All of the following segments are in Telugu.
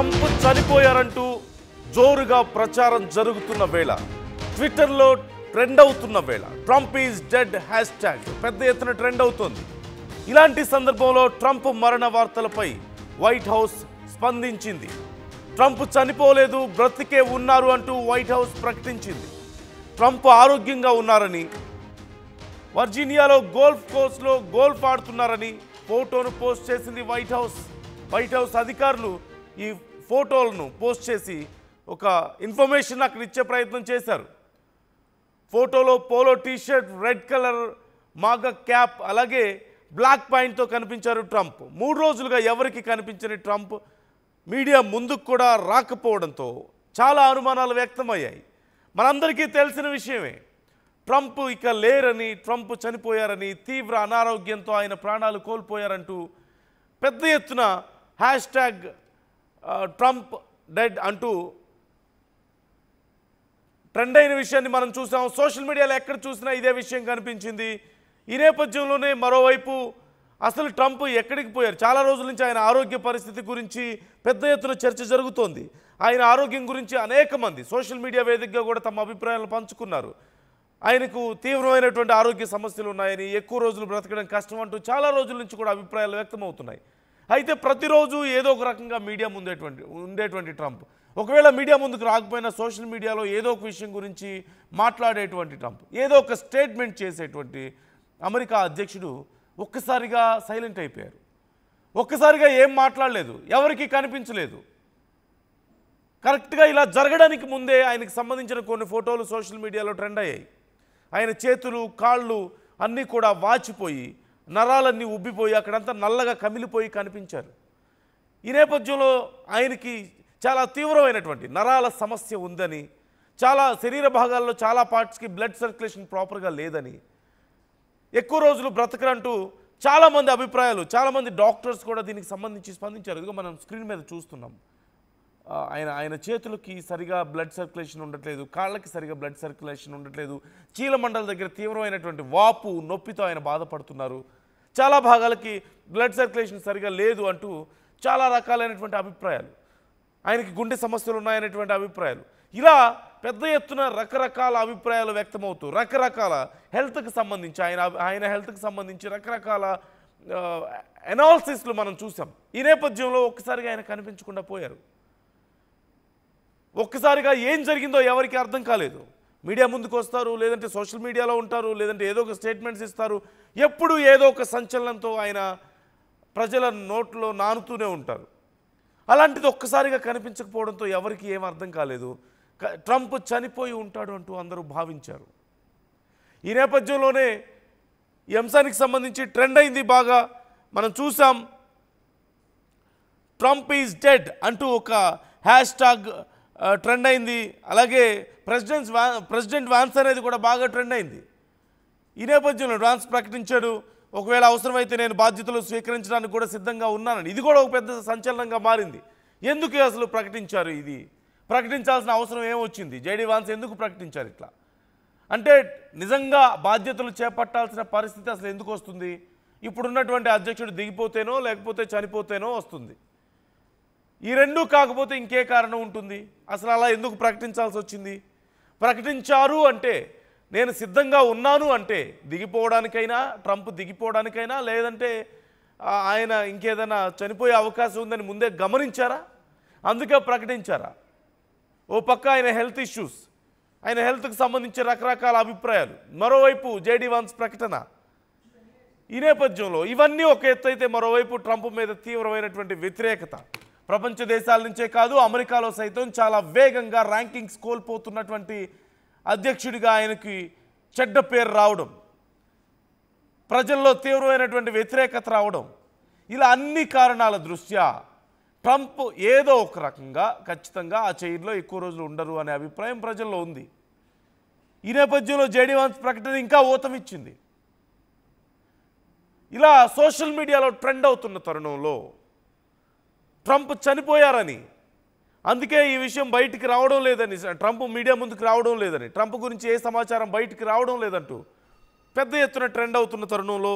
ట్రంప్ చనిపోయారంటూ జోరుగా ప్రచారం జరుగుతున్న వేళ ట్విట్టర్లో ట్రెండ్ అవుతున్న వేళ Trump is dead hash tag పెద్ద ఎత్తున ట్రెండ్ అవుతోంది. ఇలాంటి సందర్భంలో ట్రంప్ మరణ వార్తలపై వైట్ హౌస్ స్పందించింది. ట్రంప్ చనిపోలేదు, బ్రతికే ఉన్నారు అంటూ వైట్ హౌస్ ప్రకటించింది. ట్రంప్ ఆరోగ్యంగా ఉన్నారని, వర్జీనియాలో గోల్ఫ్ కోర్స్లో గోల్ఫ్ ఆడుతున్నారని ఫోటోను పోస్ట్ చేసింది వైట్ హౌస్. వైట్ హౌస్ అధికారులు ఈ ఫోటోలను పోస్ట్ చేసి ఒక ఇన్ఫర్మేషన్ అక్కడ ఇచ్చే ప్రయత్నం చేశారు. ఫోటోలో polo T shirt, red colour MAGA cap, అలాగే బ్లాక్ పాయింట్తో కనిపించారు ట్రంప్. 3 రోజులుగా ఎవరికి కనిపించని ట్రంప్ మీడియా ముందుకు కూడా రాకపోవడంతో చాలా అనుమానాలు వ్యక్తమయ్యాయి. మనందరికీ తెలిసిన విషయమే, ట్రంప్ ఇక లేరని, ట్రంప్ చనిపోయారని, తీవ్ర అనారోగ్యంతో ఆయన ప్రాణాలు కోల్పోయారంటూ పెద్ద ఎత్తున హ్యాష్ ట్యాగ్ ట్రంప్ డెడ్ అంటూ ట్రెండ్ అయిన విషయాన్ని మనం చూసాం. సోషల్ మీడియాలో ఎక్కడ చూసినా ఇదే విషయం కనిపించింది. ఈ నేపథ్యంలోనే మరోవైపు అసలు ట్రంప్ ఎక్కడికి పోయారు? చాలా రోజుల నుంచి ఆయన ఆరోగ్య పరిస్థితి గురించి పెద్ద ఎత్తున చర్చ జరుగుతోంది. ఆయన ఆరోగ్యం గురించి అనేక మంది సోషల్ మీడియా వేదికగా కూడా తమ అభిప్రాయాలను పంచుకున్నారు. ఆయనకు తీవ్రమైనటువంటి ఆరోగ్య సమస్యలు ఉన్నాయని, ఎక్కువ రోజులు బ్రతకడం కష్టం అంటూ చాలా రోజుల నుంచి కూడా అభిప్రాయాలు వ్యక్తమవుతున్నాయి. అయితే ప్రతిరోజు ఏదో ఒక రకంగా మీడియా ఉండేటువంటి ట్రంప్, ఒకవేళ మీడియా ముందుకు రాకపోయినా సోషల్ మీడియాలో ఏదో ఒక విషయం గురించి మాట్లాడేటువంటి ట్రంప్, ఏదో ఒక స్టేట్మెంట్ చేసేటువంటి అమెరికా అధ్యక్షుడు ఒక్కసారిగా సైలెంట్ అయిపోయారు. ఒక్కసారిగా ఏం మాట్లాడలేదు, ఎవరికి కనిపించలేదు. కరెక్ట్గా ఇలా జరగడానికి ముందే ఆయనకు సంబంధించిన కొన్ని ఫోటోలు సోషల్ మీడియాలో ట్రెండ్ అయ్యాయి. ఆయన చేతులు, కాళ్ళు అన్నీ కూడా వాచిపోయి, నరాలన్నీ ఉబ్బిపోయి, అక్కడంతా నల్లగా కమిలిపోయి కనిపించారు. ఈ నేపథ్యంలో ఆయనకి చాలా తీవ్రమైనటువంటి నరాల సమస్య ఉందని, చాలా శరీర భాగాల్లో చాలా పార్ట్స్కి బ్లడ్ సర్క్యులేషన్ ప్రాపర్గా లేదని, ఎక్కువ రోజులు బ్రతకరంటూ చాలామంది అభిప్రాయాలు, చాలామంది డాక్టర్స్ కూడా దీనికి సంబంధించి స్పందించారు. ఇదిగో మనం స్క్రీన్ మీద చూస్తున్నాం. ఆయన చేతులకి సరిగా బ్లడ్ సర్క్యులేషన్ ఉండట్లేదు, కాళ్ళకి సరిగా బ్లడ్ సర్క్యులేషన్ ఉండట్లేదు, చీలమండల దగ్గర తీవ్రమైనటువంటి వాపు, నొప్పితో ఆయన బాధపడుతున్నారు, చాలా భాగాలకి బ్లడ్ సర్క్యులేషన్ సరిగా లేదు అంటూ చాలా రకాలైనటువంటి అభిప్రాయాలు, ఆయనకి గుండె సమస్యలు ఉన్నాయనేటువంటి అభిప్రాయాలు, ఇలా పెద్ద ఎత్తున రకరకాల అభిప్రాయాలు వ్యక్తమవుతూ రకరకాల హెల్త్కి సంబంధించి ఆయన హెల్త్కి సంబంధించి రకరకాల అనాలిసిస్లు మనం చూసాం. ఈ నేపథ్యంలో ఒక్కసారిగా ఆయన కనిపించకుండా పోయారు. ఒక్కసారిగా ఏం జరిగిందో ఎవరికి అర్థం కాలేదు. మీడియా ముందుకు వస్తారు, లేదంటే సోషల్ మీడియాలో ఉంటారు, లేదంటే ఏదో ఒక స్టేట్మెంట్స్ ఇస్తారు, ఎప్పుడు ఏదో ఒక సంచలనంతో ఆయన ప్రజల నోట్లో నానుతూనే ఉంటారు. అలాంటిది ఒక్కసారిగా కనిపించకపోవడంతో ఎవరికి ఏం అర్థం కాలేదు. ట్రంప్ చనిపోయి ఉంటాడు అంటూ అందరూ భావించారు. ఈ నేపథ్యంలోనే ఈ అంశానికి సంబంధించి ట్రెండ్ అయింది బాగా. మనం చూసాం, ట్రంప్ ఈజ్ డెడ్ అంటూ ఒక హ్యాష్ ట్యాగ్ ట్రెండ్ అయింది. అలాగే ప్రెసిడెంట్ వాన్స్ అనేది కూడా బాగా ట్రెండ్ అయింది. ఈ నేపథ్యంలో వాన్స్ ప్రకటించాడు, ఒకవేళ అవసరమైతే నేను బాధ్యతలు స్వీకరించడానికి కూడా సిద్ధంగా ఉన్నానని. ఇది కూడా ఒక పెద్ద సంచలనంగా మారింది. ఎందుకు అసలు ప్రకటించారు? ఇది ప్రకటించాల్సిన అవసరం ఏమొచ్చింది? జేడీ వాన్స్ ఎందుకు ప్రకటించారు ఇట్లా? అంటే నిజంగా బాధ్యతలు చేపట్టాల్సిన పరిస్థితి అసలు ఎందుకు వస్తుంది? ఇప్పుడున్నటువంటి అధ్యక్షుడు దిగిపోతేనో లేకపోతే చనిపోతేనో వస్తుంది. ఈ రెండూ కాకపోతే ఇంకే కారణం ఉంటుంది? అసలు అలా ఎందుకు ప్రకటించాల్సి వచ్చింది? ప్రకటించారు అంటే నేను సిద్ధంగా ఉన్నాను అంటే దిగిపోవడానికైనా, ట్రంప్ దిగిపోవడానికైనా, లేదంటే ఆయన ఇంకేదైనా చనిపోయే అవకాశం ఉందని ముందే గమనించారా? అందుకే ప్రకటించారా? ఓ పక్క ఆయన హెల్త్ ఇష్యూస్, ఆయన హెల్త్కి సంబంధించి రకరకాల అభిప్రాయాలు, మరోవైపు జేడీ వాన్స్ ప్రకటన. ఈ నేపథ్యంలో ఇవన్నీ ఒక ఎత్తు అయితే, మరోవైపు ట్రంప్ మీద తీవ్రమైనటువంటి వ్యతిరేకత ప్రపంచ దేశాల నుంచే కాదు, అమెరికాలో సైతం చాలా వేగంగా ర్యాంకింగ్స్ కోల్పోతున్నటువంటి అధ్యక్షుడిగా ఆయనకి చెడ్డ పేరు రావడం, ప్రజల్లో తీవ్రమైనటువంటి వ్యతిరేకత రావడం, ఇలా అన్ని కారణాల దృష్ట్యా ట్రంప్ ఏదో ఒక రకంగా ఖచ్చితంగా ఆ చైర్లో ఎక్కువ రోజులు ఉండరు అనే అభిప్రాయం ప్రజల్లో ఉంది. ఈ నేపథ్యంలో జేడీ వాన్స్ ప్రకటన ఇంకా ఊతమిచ్చింది. ఇలా సోషల్ మీడియాలో ట్రెండ్ అవుతున్న తరుణంలో ట్రంప్ చనిపోయారని, అందుకే ఈ విషయం బయటికి రావడం లేదని, ట్రంప్ మీడియా ముందుకు రావడం లేదని, ట్రంప్ గురించి ఏ సమాచారం బయటికి రావడం లేదంటూ పెద్ద ఎత్తున ట్రెండ్ అవుతున్న తరుణంలో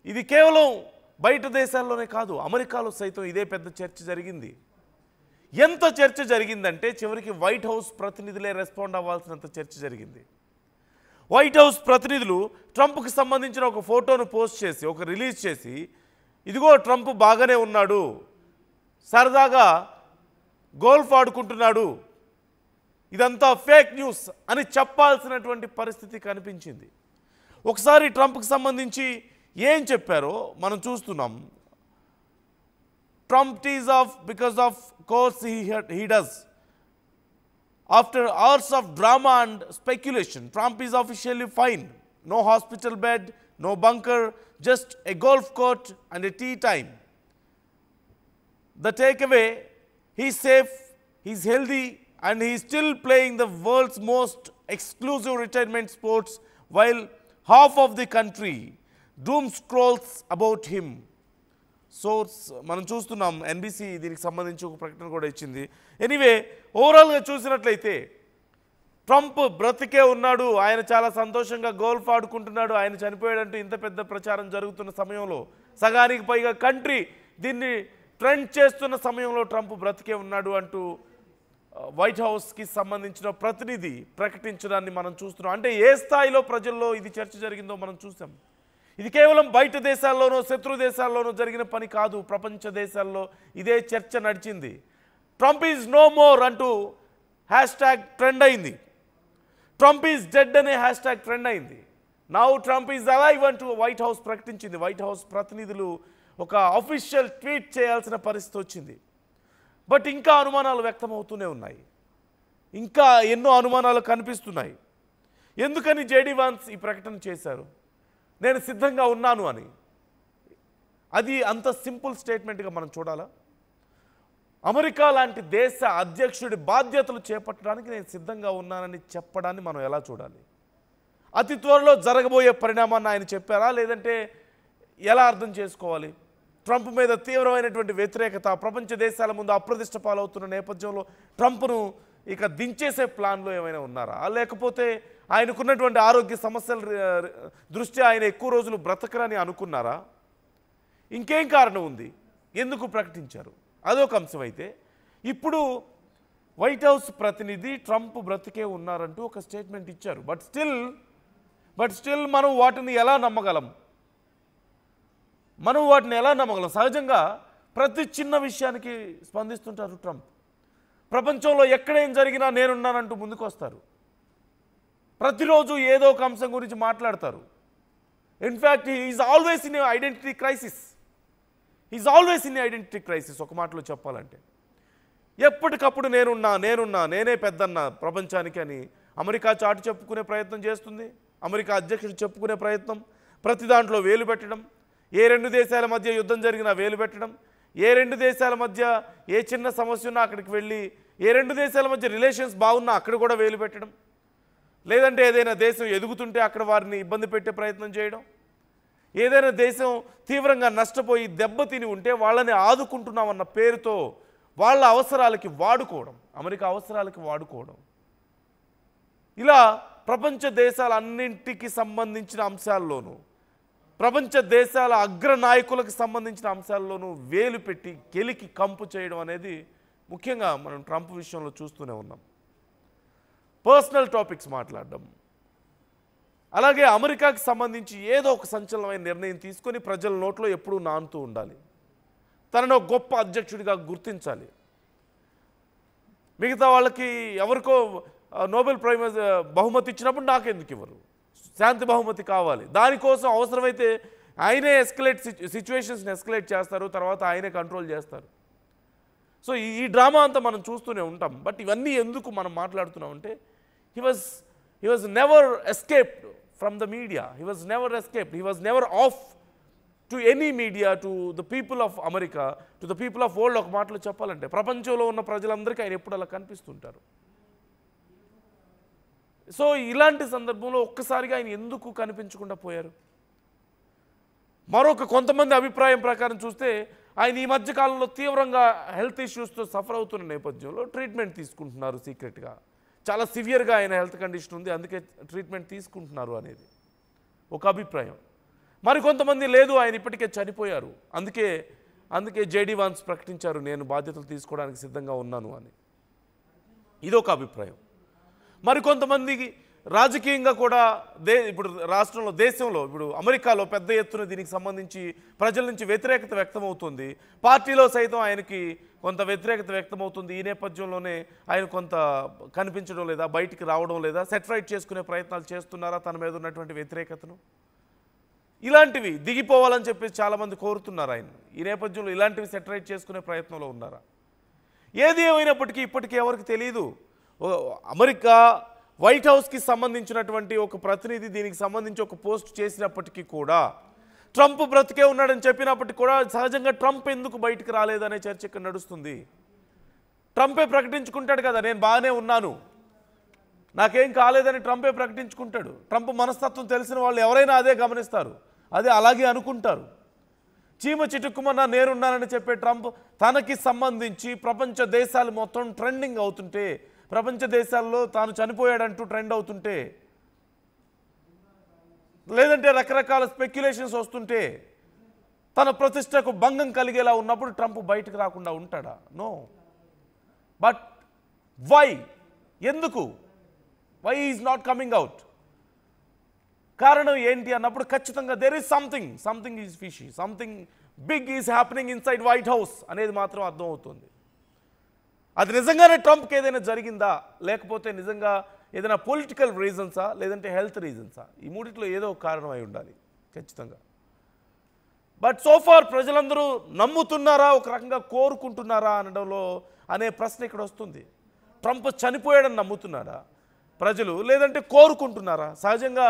ఇది కేవలం బయట దేశాల్లోనే కాదు, అమెరికాలో సైతం ఇదే పెద్ద చర్చ జరిగింది. ఎంత చర్చ జరిగిందంటే చివరికి వైట్ హౌస్ ప్రతినిధులే రెస్పాండ్ అవ్వాల్సినంత చర్చ జరిగింది. వైట్ హౌస్ ప్రతినిధులు ట్రంప్కి సంబంధించిన ఒక ఫోటోను పోస్ట్ చేసి ఒక రిలీజ్ చేసి ఇదిగో ట్రంప్ బాగానే ఉన్నాడు, సరదాగా గోల్ఫ్ ఆడుకుంటున్నాడు, ఇదంతా ఫేక్ న్యూస్ అని చెప్పాల్సినటువంటి పరిస్థితి కనిపించింది. ఒకసారి ట్రంప్కి సంబంధించి ఏం చెప్పారో మనం చూస్తున్నాం. Trump tees off because of course he does. After hours of drama and speculation, Trump is officially fine. No hospital bed, no bunker, just a golf court and a tea time. The takeaway, he's safe, he's healthy, and he's still playing the world's most exclusive retirement sports while half of the country doom scrolls about him. Source మనం చూస్తున్నాం. ఎన్బీసీ దీనికి సంబంధించి ఒక ప్రకటన కూడా ఇచ్చింది. ఎనీవే, ఓవరాల్గా చూసినట్లయితే ట్రంప్ బ్రతికే ఉన్నాడు, ఆయన చాలా సంతోషంగా గోల్ఫ్ ఆడుకుంటున్నాడు, ఆయన చనిపోయాడంటూ ఇంత పెద్ద ప్రచారం జరుగుతున్న సమయంలో, సగానికి పైగా కంట్రీ దీన్ని ట్రెండ్ చేస్తున్న సమయంలో ట్రంప్ బ్రతికే ఉన్నాడు అంటూ వైట్ హౌస్కి సంబంధించిన ప్రతినిధి ప్రకటించడాన్ని మనం చూస్తున్నాం. అంటే ఏ స్థాయిలో ప్రజల్లో ఇది చర్చ జరిగిందో మనం చూసాం. ఇది కేవలం బయట దేశాల్లోనో శత్రు దేశాల్లోనో జరిగిన పని కాదు, ప్రపంచ దేశాల్లో ఇదే చర్చ నడిచింది. ట్రంప్ ఈజ్ నో మోర్ అంటూ హ్యాష్ట్యాగ్ ట్రెండ్ అయింది. ట్రంప్ ఈజ్ డెడ్ అనే హ్యాష్ట్యాగ్ ట్రెండ్ అయింది. నౌ ట్రంప్ ఈజ్ అలైవ్ అంటూ వైట్ హౌస్ ప్రకటించింది. వైట్ హౌస్ ప్రతినిధులు ఒక అఫీషియల్ ట్వీట్ చేయాల్సిన పరిస్థితి వచ్చింది. బట్ ఇంకా అనుమానాలు వ్యక్తమవుతూనే ఉన్నాయి, ఇంకా ఎన్నో అనుమానాలు కనిపిస్తున్నాయి. ఎందుకని జేడీ వాన్స్ ఈ ప్రకటన చేశారు, నేను సిద్ధంగా ఉన్నాను అని? అది అంత సింపుల్ స్టేట్మెంట్గా మనం చూడాలా? అమెరికా లాంటి దేశ అధ్యక్షుడి బాధ్యతలు చేపట్టడానికి నేను సిద్ధంగా ఉన్నానని చెప్పడాన్ని మనం ఎలా చూడాలి? అతి త్వరలో జరగబోయే పరిణామాన్ని ఆయన చెప్పారా, లేదంటే ఎలా అర్థం చేసుకోవాలి? ట్రంప్ మీద తీవ్రమైనటువంటి వ్యతిరేకత ప్రపంచ దేశాల ముందు అప్రతిష్ట పాలవుతున్న నేపథ్యంలో ట్రంప్ను ఇక దించేసే ప్లాన్లో ఏమైనా ఉన్నారా, లేకపోతే ఆయనకున్నటువంటి ఆరోగ్య సమస్యల దృష్ట్యా ఆయన ఎక్కువ రోజులు బ్రతకరని అనుకున్నారా? ఇంకేం కారణం ఉంది, ఎందుకు ప్రకటించారు? అదొక అంశం. అయితే ఇప్పుడు వైట్ హౌస్ ప్రతినిధి ట్రంప్ బ్రతికే ఉన్నారంటూ ఒక స్టేట్మెంట్ ఇచ్చారు. బట్ స్టిల్ మనం వాటిని ఎలా నమ్మగలం? సహజంగా ప్రతి చిన్న విషయానికి స్పందిస్తుంటారు ట్రంప్. ప్రపంచంలో ఎక్కడేం జరిగినా నేనున్నానంటూ ముందుకు వస్తారు. ప్రతిరోజు ఏదో ఒక అంశం గురించి మాట్లాడతారు. In fact is always in identity crisis. ఒక మాటలో చెప్పాలంటే ఎప్పటికప్పుడు నేనే పెద్దన్న ప్రపంచానికి అని అమెరికా చాటు చెప్పుకునే ప్రయత్నం చేస్తుంది. అమెరికా అధ్యక్షుడు చెప్పుకునే ప్రయత్నం, ప్రతి దాంట్లో వేలు పెట్టడం, ఏ రెండు దేశాల మధ్య యుద్ధం జరిగినా వేలు పెట్టడం, ఏ రెండు దేశాల మధ్య ఏ చిన్న సమస్య ఉన్నా అక్కడికి వెళ్ళి, ఏ రెండు దేశాల మధ్య రిలేషన్స్ బాగున్నా అక్కడ కూడా వేలు పెట్టడం, లేదంటే ఏదైనా దేశం ఎదుగుతుంటే అక్కడ వారిని ఇబ్బంది పెట్టే ప్రయత్నం చేయడం, ఏదైనా దేశం తీవ్రంగా నష్టపోయి దెబ్బతిని ఉంటే వాళ్ళని ఆదుకుంటున్నామన్న పేరుతో వాళ్ళ అవసరాలకి వాడుకోవడం, అమెరికా అవసరాలకి వాడుకోవడం, ఇలా ప్రపంచ దేశాలన్నింటికి సంబంధించిన అంశాల్లోనూ, ప్రపంచ దేశాల అగ్రనాయకులకు సంబంధించిన అంశాల్లోనూ వేలు పెట్టి గెలికి కంపు చేయడం అనేది ముఖ్యంగా మనం ట్రంప్ విషయంలో చూస్తూనే ఉన్నాం. పర్సనల్ టాపిక్స్ మాట్లాడడం, అలాగే అమెరికాకి సంబంధించి ఏదో ఒక సంచలనమైన నిర్ణయం తీసుకొని ప్రజల నోట్లో ఎప్పుడూ నానుతూ ఉండాలి. తనను గొప్ప అధ్యక్షుడిగా గుర్తించాలి. మిగతా వాళ్ళకి ఎవరికో నోబెల్ ప్రైజ్ బహుమతి ఇచ్చినప్పుడు నాకెందుకు ఇవ్వరు, శాంతి బహుమతి కావాలి. దానికోసం అవసరమైతే ఆయనే సిచ్యువేషన్స్ని ఎస్కలేట్ చేస్తారు, తర్వాత ఆయనే కంట్రోల్ చేస్తారు. సో ఈ డ్రామా అంతా మనం చూస్తూనే ఉంటాం. బట్ ఇవన్నీ ఎందుకు మనం మాట్లాడుతున్నామంటే he was never escaped from the media. He was never off to any media, to the people of America, to the people of world. ఒక మాటలో చెప్పాలంటే ప్రపంచంలో ఉన్న ప్రజలందరికీ ఆయన ఎప్పుడు అలా కనిపిస్తుంటారు. సో ఇలాంటి సందర్భంలో ఒక్కసారిగా ఆయన ఎందుకు కనిపించకుండా పోయారు? మరొక కొంతమంది అభిప్రాయం ప్రకారం చూస్తే ఆయన ఈ మధ్య కాలంలో తీవ్రంగా హెల్త్ ఇష్యూస్తో సఫర్ అవుతున్న నేపథ్యంలో ట్రీట్మెంట్ తీసుకుంటున్నారు సీక్రెట్గా. చాలా సివియర్గా ఆయన హెల్త్ కండిషన్ ఉంది, అందుకే ట్రీట్మెంట్ తీసుకుంటున్నారు అనేది ఒక అభిప్రాయం. మరికొంతమంది లేదు, ఆయన ఇప్పటికే చనిపోయారు, అందుకే అందుకే జేడీ వాన్స్ ప్రకటించారు, నేను బాధ్యతలు తీసుకోవడానికి సిద్ధంగా ఉన్నాను అని. ఇదొక అభిప్రాయం. మరికొంతమందికి రాజకీయంగా కూడా ఇప్పుడు రాష్ట్రంలో, దేశంలో, ఇప్పుడు అమెరికాలో పెద్ద ఎత్తున దీనికి సంబంధించి ప్రజల నుంచి వ్యతిరేకత వ్యక్తమవుతుంది. పార్టీలో సైతం ఆయనకి కొంత వ్యతిరేకత వ్యక్తమవుతుంది. ఈ నేపథ్యంలోనే ఆయన కొంత కనిపించడం లేదా, బయటికి రావడం లేదా, సెటిరైట్ చేసుకునే ప్రయత్నాలు చేస్తున్నారా తన మీద ఉన్నటువంటి వ్యతిరేకతను? ఇలాంటివి దిగిపోవాలని చెప్పేసి చాలామంది కోరుతున్నారు ఆయన. ఈ నేపథ్యంలో ఇలాంటివి సెటిరైట్ చేసుకునే ప్రయత్నంలో ఉన్నారా? ఏది ఏమైనప్పటికీ ఇప్పటికీ ఎవరికి తెలియదు. అమెరికా వైట్ హౌస్కి సంబంధించినటువంటి ఒక ప్రతినిధి దీనికి సంబంధించి ఒక పోస్ట్ చేసినప్పటికీ కూడా, ట్రంప్ బ్రతికే ఉన్నాడని చెప్పినప్పటికీ కూడా సహజంగా ట్రంప్ ఎందుకు బయటికి రాలేదనే చర్చ ఇక్కడ నడుస్తుంది. ట్రంపే ప్రకటించుకుంటాడు కదా, నేను బాగానే ఉన్నాను, నాకేం కాలేదని ట్రంపే ప్రకటించుకుంటాడు. ట్రంప్ మనస్తత్వం తెలిసిన వాళ్ళు ఎవరైనా అదే గమనిస్తారు, అదే అలాగే అనుకుంటారు. చీమ చిటుక్కుమన్నా నేనున్నానని చెప్పే ట్రంప్ తనకి సంబంధించి ప్రపంచ దేశాలు మొత్తం ట్రెండింగ్ అవుతుంటే, ప్రపంచ దేశాల్లో తాను చనిపోయాడంటూ ట్రెండ్ అవుతుంటే, లేదంటే రకరకాల స్పెక్యులేషన్స్ వస్తుంటే, తన ప్రతిష్టకు భంగం కలిగేలా ఉన్నప్పుడు ట్రంప్ బయటకు రాకుండా ఉంటాడా? నో. But why? ఎందుకు? Why is not coming out? కారణం ఏంటి అన్నప్పుడు ఖచ్చితంగా there is something is fishy, something big is happening inside White House అనేది మాత్రం అర్థమవుతుంది. అది నిజంగానే ట్రంప్కి ఏదైనా జరిగిందా, లేకపోతే నిజంగా ఏదైనా పొలిటికల్ రీజన్సా, లేదంటే హెల్త్ రీజన్సా? ఈ మూడిట్లో ఏదో ఒక కారణం అయి ఉండాలి ఖచ్చితంగా. బట్ సోఫార్ ప్రజలందరూ నమ్ముతున్నారా, ఒక రకంగా కోరుకుంటున్నారా అనే ప్రశ్న ఇక్కడ వస్తుంది. ట్రంప్ చనిపోయాడని నమ్ముతున్నారా ప్రజలు, లేదంటే కోరుకుంటున్నారా? సహజంగా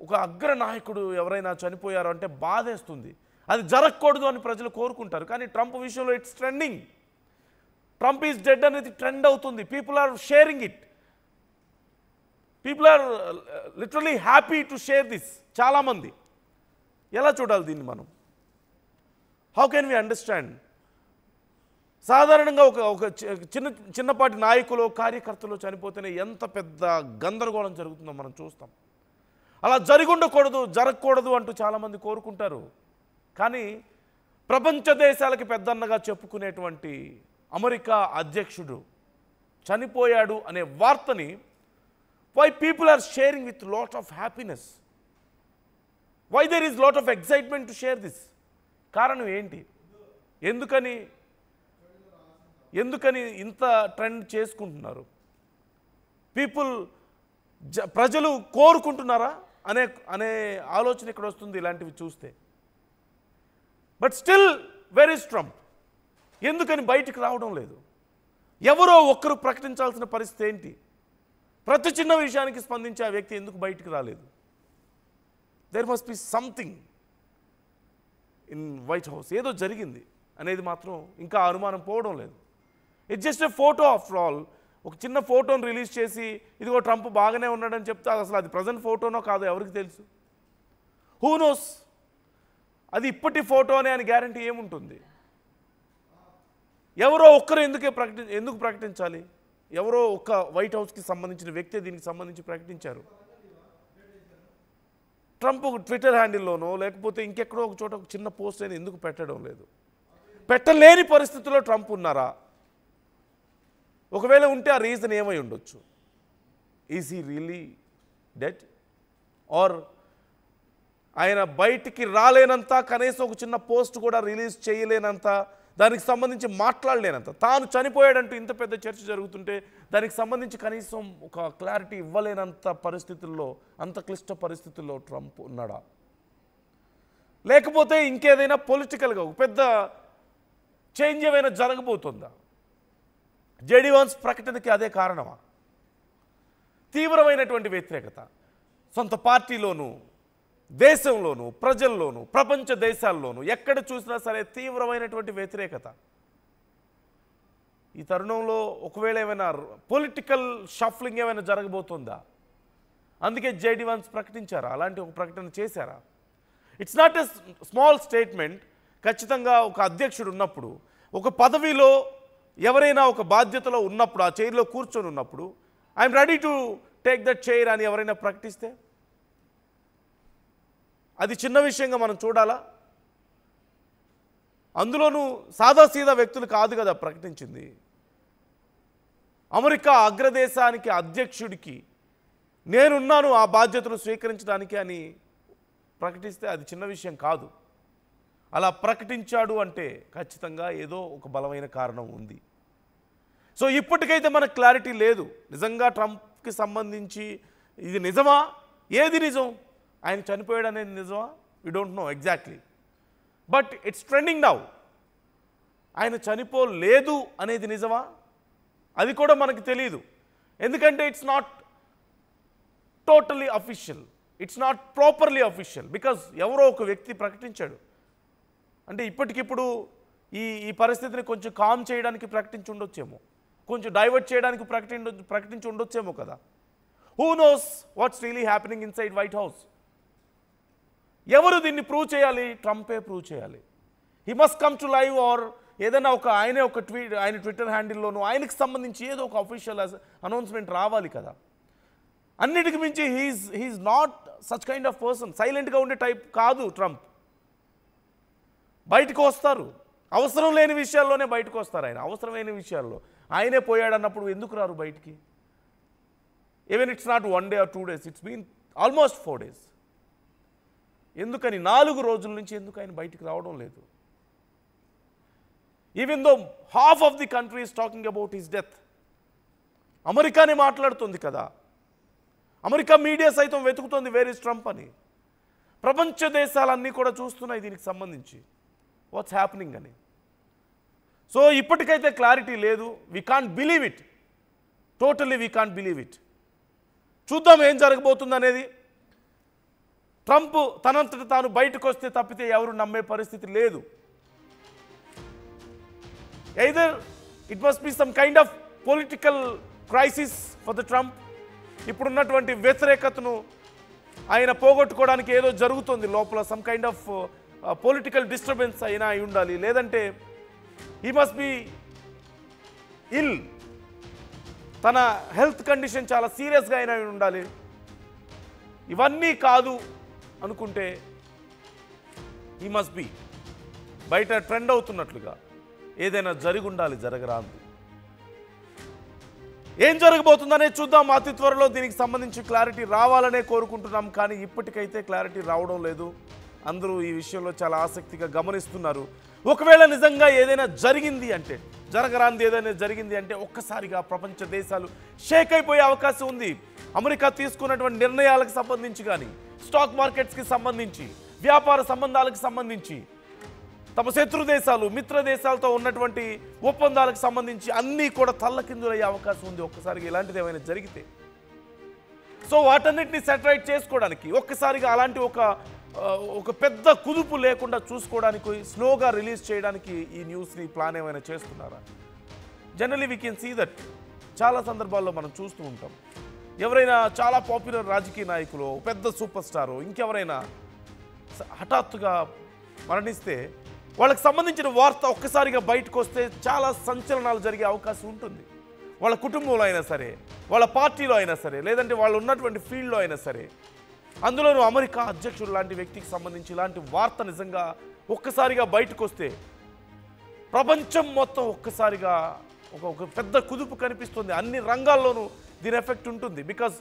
ఒక అగ్ర నాయకుడు ఎవరైనా చనిపోయారు అంటే బాధేస్తుంది, అది జరగకూడదు అని ప్రజలు కోరుకుంటారు. కానీ ట్రంప్ విషయంలో it's trending. Trump is dead అనేది ట్రెండ్ అవుతుంది. People are sharing it. People are literally happy to share this. చాలామంది. ఎలా చూడాలి దీన్ని మనం? How can we understand? సాధారణంగా ఒక చిన్నపాటి నాయకులు, కార్యకర్తలు చనిపోతేనే ఎంత పెద్ద గందరగోళం జరుగుతుందో మనం చూస్తాం. అలా జరగకూడదు అంటూ చాలామంది కోరుకుంటారు. కానీ ప్రపంచ దేశాలకి పెద్దన్నగా చెప్పుకునేటువంటి అమెరికా అధ్యక్షుడు చనిపోయాడు అనే వార్తని why people are sharing with lot of happiness? Why there is lot of excitement to share this? కారణం ఏంటి? ఎందుకని ఇంత ట్రెండ్ చేసుకుంటున్నారు? ప్రజలు కోరుకుంటున్నారా అనే ఆలోచన ఇక్కడ వస్తుంది ఇలాంటివి చూస్తే. But still where is Trump? ఎందుకని బయటికి రావడం లేదు? ఎవరో ఒక్కరు ప్రకటించాల్సిన పరిస్థితి ఏంటి? ప్రతి చిన్న విషయానికి స్పందించే ఆ వ్యక్తి ఎందుకు బయటికి రాలేదు? There must be something in White House. ఏదో జరిగింది అనేది మాత్రం ఇంకా అనుమానం పోవడం లేదు. It's just a photo after all. ఒక చిన్న ఫోటోను రిలీజ్ చేసి ఇదిగో ట్రంప్ బాగానే ఉన్నాడని చెప్తే అసలు అది ప్రజెంట్ ఫోటోనో కాదో ఎవరికి తెలుసు? Who knows? అది ఇప్పటి ఫోటోనే అని గ్యారంటీ ఏముంటుంది? ఎవరో ఒక్కరు ఎందుకు ప్రకటించాలి? ఎవరో ఒక్క వైట్ హౌస్కి సంబంధించిన వ్యక్తి దీనికి సంబంధించి ప్రకటించారు. ట్రంప్ ఒక ట్విట్టర్ హ్యాండిల్లోనో లేకపోతే ఇంకెక్కడో ఒక చోట ఒక చిన్న పోస్ట్ అయినా ఎందుకు పెట్టడం లేదు? పెట్టలేని పరిస్థితుల్లో ట్రంప్ ఉన్నారా? ఒకవేళ ఉంటే ఆ రీజన్ ఏమై ఉండొచ్చు? Is he really dead? Or ఆయన బయటికి రాలేనంత, కనీసం ఒక చిన్న పోస్ట్ కూడా రిలీజ్ చేయలేనంత, దానికి సంబంధించి మాట్లాడలేనంత, తాను చనిపోయాడంటూ ఇంత పెద్ద చర్చ జరుగుతుంటే దానికి సంబంధించి కనీసం ఒక క్లారిటీ ఇవ్వలేనంత పరిస్థితుల్లో, అంత క్లిష్ట పరిస్థితుల్లో ట్రంప్ ఉన్నాడా? లేకపోతే ఇంకేదైనా పొలిటికల్గా ఒక పెద్ద చేంజ్ ఏమైనా జరగబోతుందా? జేడీ వాన్స్ ప్రకటనకి అదే కారణమా? తీవ్రమైనటువంటి వ్యతిరేకత సొంత పార్టీలోనూ, దేశంలోనూ, ప్రజల్లోనూ, ప్రపంచ దేశాల్లోనూ ఎక్కడ చూసినా సరే తీవ్రమైనటువంటి వ్యతిరేకత. ఈ తరుణంలో ఒకవేళ ఏమైనా పొలిటికల్ షఫ్లింగ్ ఏమైనా జరగబోతుందా? అందుకే జేడీ వాన్స్ ప్రకటించారా? అలాంటి ఒక ప్రకటన చేశారా? It's not a small statement. ఖచ్చితంగా ఒక అధ్యక్షుడు ఉన్నప్పుడు, ఒక పదవిలో ఎవరైనా ఒక బాధ్యతలో ఉన్నప్పుడు, ఆ చైర్లో కూర్చొని ఉన్నప్పుడు I'm ready to take that chair అని ఎవరైనా ప్రకటిస్తే అది చిన్న విషయంగా మనం చూడాలా? అందులోనూ సాదాసీదా వ్యక్తులు కాదు కదా ప్రకటించింది. అమెరికా అగ్రదేశానికి అధ్యక్షుడికి నేనున్నాను ఆ బాధ్యతను స్వీకరించడానికి అని ప్రకటిస్తే అది చిన్న విషయం కాదు. అలా ప్రకటించాడు అంటే ఖచ్చితంగా ఏదో ఒక బలమైన కారణం ఉంది. సో ఇప్పటికైతే మనకు క్లారిటీ లేదు నిజంగా ట్రంప్కి సంబంధించి ఇది నిజమా, ఏది నిజం, ఆయన చనిపోయాడు అనేది నిజమా, we don't know exactly. But it's trending now. ఆయన చనిపోలేదు అనేది నిజమా, అది కూడా మనకు తెలియదు. ఎందుకంటే it's not totally official, it's not properly official. Because ఎవరో ఒక వ్యక్తి ప్రకటించాడు అంటే ఇప్పటికిప్పుడు ఈ పరిస్థితిని కొంచెం కామ్ చేయడానికి ప్రకటించి ఉండొచ్చేమో, కొంచెం డైవర్ట్ చేయడానికి ప్రకటించి ఉండొచ్చేమో కదా. Who knows what's really happening inside White House. ఎవరు దీన్ని ప్రూవ్ చేయాలి? ట్రంపే ప్రూవ్ చేయాలి. He must come to live or ఏదైనా ఆయన ట్విట్టర్ హ్యాండిల్లోనూ ఆయనకు సంబంధించి ఏదో ఒక అఫీషియల్ అనౌన్స్మెంట్ రావాలి కదా. అన్నిటికి మించి he's not such kind of person. సైలెంట్గా ఉండే టైప్ కాదు ట్రంప్. బయటకు వస్తారు, అవసరం లేని విషయాల్లోనే బయటకు వస్తారు. ఆయన అవసరమైన విషయాల్లో ఆయనే పోయాడన్నప్పుడు ఎందుకు రారు బయటికి? Even it's not 1 day or 2 days, it's been almost 4 days. ఎందుకని 4 రోజుల నుంచి ఎందుకు ఆయన బయటికి రావడం లేదు? Even though half of the country is talking about his death. అమెరికానే మాట్లాడుతుంది కదా, అమెరికా మీడియా సైతం వెతుకుతుంది వేర్ ఇస్ ట్రంప్ అని. ప్రపంచ దేశాలన్నీ కూడా చూస్తున్నాయి దీనికి సంబంధించి వాట్స్ హ్యాపెనింగ్ అని. సో ఇప్పటికైతే క్లారిటీ లేదు. We can't believe it, totally we can't believe it. చూద్దాం ఏం జరగబోతుంది అనేది. ట్రంప్ తనంతట తాను బయటకు వస్తే తప్పితే ఎవరు నమ్మే పరిస్థితి లేదు. Either it must be some kind of political crisis for the Trump. ఇప్పుడున్నటువంటి వ్యతిరేకతను ఆయన పోగొట్టుకోవడానికి ఏదో జరుగుతుంది లోపల, some kind of political disturbance అయినా అయి ఉండాలి. లేదంటే హీ మస్ట్ బి ఇల్, తన హెల్త్ కండిషన్ చాలా సీరియస్గా అయినా ఉండాలి. ఇవన్నీ కాదు అనుకుంటే హీ మస్ట్ బి బయట ట్రెండ్ అవుతున్నట్లుగా ఏదైనా జరిగి ఉండాలి, జరగరాదు. ఏం జరగబోతుందనే చూద్దాం. అతి త్వరలో దీనికి సంబంధించి క్లారిటీ రావాలనే కోరుకుంటున్నాం. కానీ ఇప్పటికైతే క్లారిటీ రావడం లేదు. అందరూ ఈ విషయంలో చాలా ఆసక్తిగా గమనిస్తున్నారు. ఒకవేళ నిజంగా ఏదైనా జరిగింది అంటే, జరగరాంది ఏదైనా జరిగింది అంటే ఒక్కసారిగా ప్రపంచ దేశాలు షేక్ అయిపోయే అవకాశం ఉంది. అమెరికా తీసుకున్నటువంటి నిర్ణయాలకు సంబంధించి కానీ, స్టాక్ మార్కెట్స్కి సంబంధించి, వ్యాపార సంబంధాలకు సంబంధించి, తమ శత్రు దేశాలు మిత్ర దేశాలతో ఉన్నటువంటి ఒప్పందాలకు సంబంధించి అన్నీ కూడా తల్లకిందులయ్యే అవకాశం ఉంది ఒక్కసారిగా ఇలాంటిది ఏమైనా జరిగితే. సో వాటన్నిటిని సెటరైట్ చేసుకోవడానికి ఒక్కసారిగా అలాంటి ఒక పెద్ద కుదుపు లేకుండా చూసుకోవడానికి స్లోగా రిలీజ్ చేయడానికి ఈ న్యూస్ని ప్లాన్ ఏమైనా చేస్తున్నారా? Generally we can see that చాలా సందర్భాల్లో మనం చూస్తూ ఉంటాం. ఎవరైనా చాలా పాపులర్ రాజకీయ నాయకులు, పెద్ద సూపర్ స్టారు, ఇంకెవరైనా హఠాత్తుగా మరణిస్తే వాళ్ళకి సంబంధించిన వార్త ఒక్కసారిగా బయటకు వస్తే చాలా సంచలనాలు జరిగే అవకాశం ఉంటుంది. వాళ్ళ కుటుంబంలో అయినా సరే, వాళ్ళ పార్టీలో అయినా సరే, లేదంటే వాళ్ళు ఉన్నటువంటి ఫీల్డ్లో అయినా సరే. అందులోనూ అమెరికా అధ్యక్షుడు లాంటి వ్యక్తికి సంబంధించి ఇలాంటి వార్త నిజంగా ఒక్కసారిగా బయటకు వస్తే ప్రపంచం మొత్తం ఒక్కసారిగా ఒక పెద్ద కుదుపు కనిపిస్తుంది. అన్ని రంగాల్లోనూ దీని ఎఫెక్ట్ ఉంటుంది. Because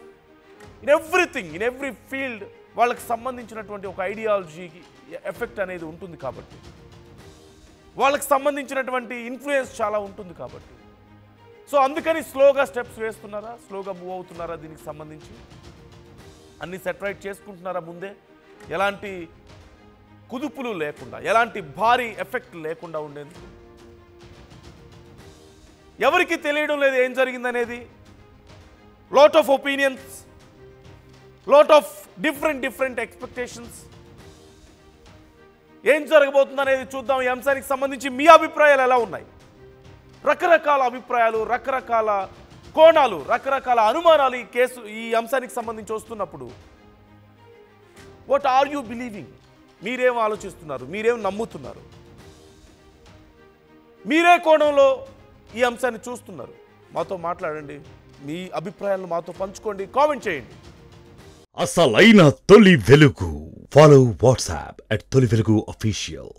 in everything, in every field వాళ్ళకి సంబంధించినటువంటి ఒక ఐడియాలజీకి ఎఫెక్ట్ అనేది ఉంటుంది కాబట్టి, వాళ్ళకి సంబంధించినటువంటి ఇన్ఫ్లుయెన్స్ చాలా ఉంటుంది కాబట్టి. సో అందుకని స్లోగా స్టెప్స్ వేస్తున్నారా, స్లోగా మూవ్ అవుతున్నారా, దీనికి సంబంధించి అన్ని సెటరైట్ చేసుకుంటున్నారా ముందే, ఎలాంటి కుదుపులు లేకుండా, ఎలాంటి భారీ ఎఫెక్ట్ లేకుండా ఉండేందుకు. ఎవరికి తెలియడం లేదు ఏం జరిగిందనేది. Lot of opinions, lot of different expectations. ఏం జరగబోతుందనేది చూద్దాం. ఈ అంశానికి సంబంధించి మీ అభిప్రాయాలు ఎలా ఉన్నాయి? రకరకాల అభిప్రాయాలు, రకరకాల కోణాలు, రకరకాల అనుమానాలు ఈ అంశానికి సంబంధించి వస్తున్నప్పుడు వాట్ ఆర్ యూ బిలీవింగ్? మీరేం ఆలోచిస్తున్నారు, మీరేం నమ్ముతున్నారు, మీరే కోణంలో ఈ అంశాన్ని చూస్తున్నారు? మాతో మాట్లాడండి, మీ అభిప్రాయాలను మాతో పంచుకోండి, కామెంట్ చేయండి. అసలైన తొలి వెలుగు. ఫాలో వాట్సాప్ @తొలి వెలుగు official.